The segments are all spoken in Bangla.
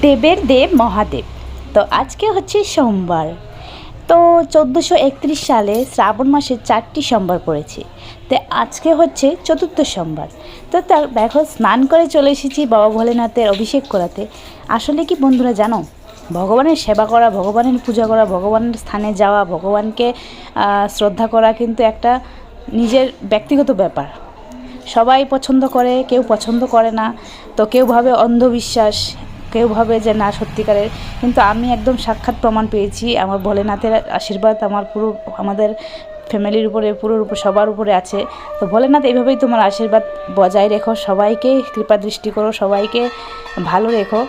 দেবের দেব মহাদেব। তো আজকে হচ্ছে সোমবার। তো 1431 সালে শ্রাবণ মাসের 4টি সোমবার পড়েছে। তো আজকে হচ্ছে চতুর্থ সোমবার। তো দেখো, স্নান করে চলে এসেছি বাবা ভোলেনাথের অভিষেক করাতে। আসলে কি বন্ধুরা জানো, ভগবানের সেবা করা, ভগবানের পূজা করা, ভগবানের স্থানে যাওয়া, ভগবানকে শ্রদ্ধা করা কিন্তু একটা নিজের ব্যক্তিগত ব্যাপার। সবাই পছন্দ করে, কেউ পছন্দ করে না। তো কেউ ভাবে অন্ধবিশ্বাস, কেউ ভাবে যে না সত্যিকারের। কিন্তু আমি একদম সাক্ষাৎ প্রমাণ পেয়েছি। আমার ভোলেনাথের আশীর্বাদ আমাদের ফ্যামিলির উপরে, পুরোর উপর, সবার উপরে আছে। তো ভোলেনাথ এইভাবেই তোমার আশীর্বাদ বজায় রেখো, সবাইকে কৃপা দৃষ্টি করো, সবাইকে ভালো রেখো।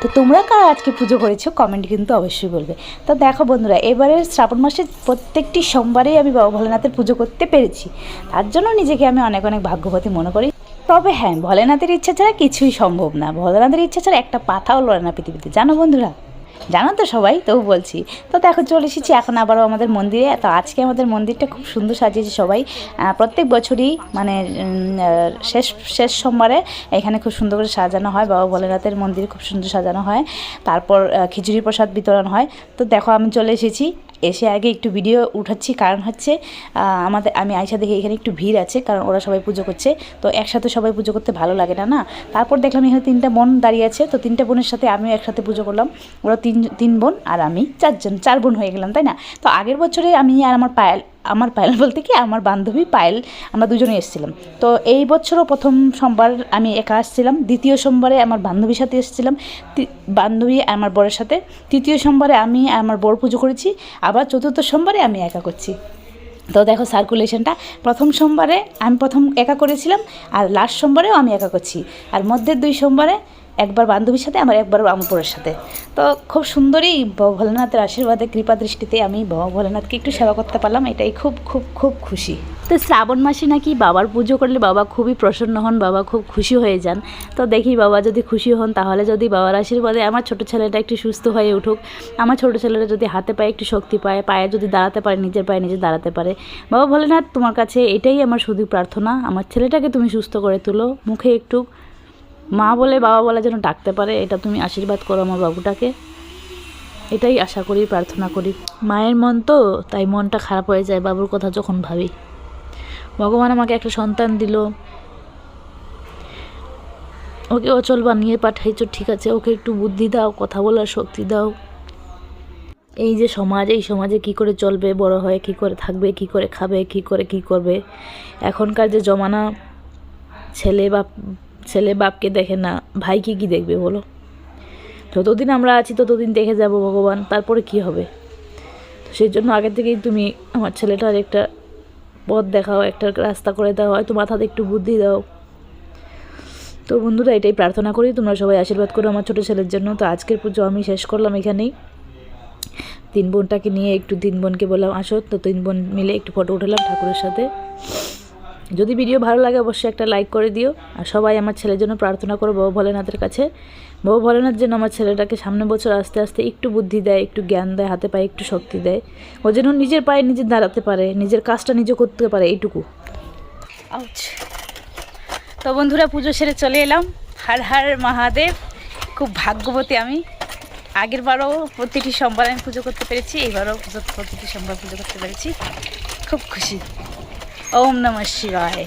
তো তোমরা কারা আজকে পুজো করেছো কমেন্ট কিন্তু অবশ্যই বলবে। তো দেখো বন্ধুরা, এবারে শ্রাবণ মাসের প্রত্যেকটি সোমবারেই আমি বাবা ভোলেনাথের পুজো করতে পেরেছি। তার জন্য নিজেকে আমি অনেক অনেক ভাগ্যবতী মনে করি। তবে হ্যাঁ, ভোলেনাথের ইচ্ছা ছাড়া কিছুই সম্ভব না। ভোলেনাথের ইচ্ছা ছাড়া একটা পাতাও লড়ে না পৃথিবীতে, জানো বন্ধুরা? জানো তো সবাই, তবু বলছি। তো দেখো, চলে এসেছি এখন আবারও আমাদের মন্দিরে। তো আজকে আমাদের মন্দিরটা খুব সুন্দর সাজিয়েছে সবাই। প্রত্যেক বছরই মানে শেষ শেষ সোমবারে এখানে খুব সুন্দর করে সাজানো হয়। বাবা ভোলেনাথের মন্দির খুব সুন্দর সাজানো হয়। তারপর খিচুড়ি প্রসাদ বিতরণ হয়। তো দেখো, আমি চলে এসেছি। এসে আগে একটু ভিডিও উঠাচ্ছি, কারণ হচ্ছে আমি আয়সা দেখি এখানে একটু ভিড় আছে, কারণ ওরা সবাই পুজো করছে। তো একসাথে সবাই পুজো করতে ভালো লাগে না, না? তারপর দেখলাম এখানে 3টা বোন দাঁড়িয়ে আছে। তো 3টা বোনের সাথে আমিও একসাথে পুজো করলাম। ওরা তিন বোন আর আমি 4 বোন হয়ে গেলাম, তাই না? তো আগের বছরে আমি আর আমার পায়েল বলতে কি, আমার বান্ধবী পায়েল, আমরা দুজনে এসেছিলাম। তো এই বছরও প্রথম সোমবার আমি একা আসছিলাম, দ্বিতীয় সোমবারে আমার বান্ধবীর সাথে এসেছিলাম, বান্ধবী আমার বরের সাথে, তৃতীয় সোমবারে আমি আমার বর পুজো করেছি, আবার চতুর্থ সোমবারে আমি একা করছি। তো দেখো সার্কুলেশনটা, প্রথম সোমবারে আমি প্রথম একা করেছিলাম, আর লাস্ট সোমবারেও আমি একা করছি, আর মধ্যের 2 সোমবারে একবার বান্ধবীর সাথে, আমার একবার আমার বরের সাথে। তো খুব সুন্দরই বাবা ভোলেনাথের আশীর্বাদে, কৃপা দৃষ্টিতে আমি বাবা ভোলেনাথকে একটু সেবা করতে পারলাম, এটাই খুব খুব খুব খুশি। তো শ্রাবণ মাসে নাকি বাবার পুজো করলে বাবা খুবই প্রসন্ন হন, বাবা খুব খুশি হয়ে যান। তো দেখি বাবা যদি খুশি হন, তাহলে যদি বাবার আশীর্বাদে আমার ছোটো ছেলেটা একটু সুস্থ হয়ে উঠুক, আমার ছোটো ছেলেটা যদি হাতে পায়ে একটু শক্তি পায়, পায়ে যদি দাঁড়াতে পারে, নিজের পায়ে নিজে দাঁড়াতে পারে। বাবা ভোলেনাথ, তোমার কাছে এটাই আমার শুধু প্রার্থনা, আমার ছেলেটাকে তুমি সুস্থ করে তুলো, মুখে একটু মা বলে বাবা বলে যেন ডাকতে পারে, এটা তুমি আশীর্বাদ করো আমার বাবুটাকে, এটাই আশা করি, প্রার্থনা করি। মায়ের মন তো, তাই মনটা খারাপ হয়ে যায় বাবুর কথা যখন ভাবি। ভগবান আমাকে একটা সন্তান দিল, ওকে অচল বানিয়ে পাঠাইছো, ঠিক আছে, ওকে একটু বুদ্ধি দাও, কথা বলার শক্তি দাও। এই যে সমাজ, এই সমাজে কি করে চলবে, বড় হয়ে কি করে থাকবে, কি করে খাবে, কি করবে। এখনকার যে জমানা, ছেলে বাপকে দেখে না, ভাই কি দেখবে বলো? যতদিন আমরা আছি ততদিন দেখে যাব ভগবান, তারপরে কি হবে? তো সেই জন্য আগে থেকেই তুমি আমার ছেলেটার একটা পথ দেখাও, একটা রাস্তা করে দাও, হয়তো মাথাতে একটু বুদ্ধি দাও। তো বন্ধুরা, এটাই প্রার্থনা করি, তোমরা সবাই আশীর্বাদ করো আমার ছোটো ছেলের জন্য। তো আজকের পুজো আমি শেষ করলাম এখানেই। 3 বোনটাকে নিয়ে একটু 3 বোনকে বললাম আসো, তো 3 বোন মিলে একটু ফটো উঠালাম ঠাকুরের সাথে। যদি ভিডিও ভালো লাগে অবশ্যই একটা লাইক করে দিও, আর সবাই আমার ছেলের জন্য প্রার্থনা করো বাবা ভোলেনাথের কাছে। বাবা ভোলেনাথ যেন আমার ছেলেটাকে সামনে বছর আস্তে আস্তে একটু বুদ্ধি দেয়, একটু জ্ঞান দেয়, হাতে পায়ে একটু শক্তি দেয়, ও যেন নিজের পায়ে নিজে দাঁড়াতে পারে, নিজের কাজটা নিজে করতে পারে, এইটুকু। তো বন্ধুরা, পুজো সেরে চলে এলাম। হর হর মহাদেব। খুব ভাগ্যবতী আমি। আগের বারও প্রতিটি সোমবার আমি পুজো করতে পেরেছি, এইবারও প্রতিটি সোমবার পুজো করতে পেরেছি, খুব খুশি। ওম নমঃ শিবায়।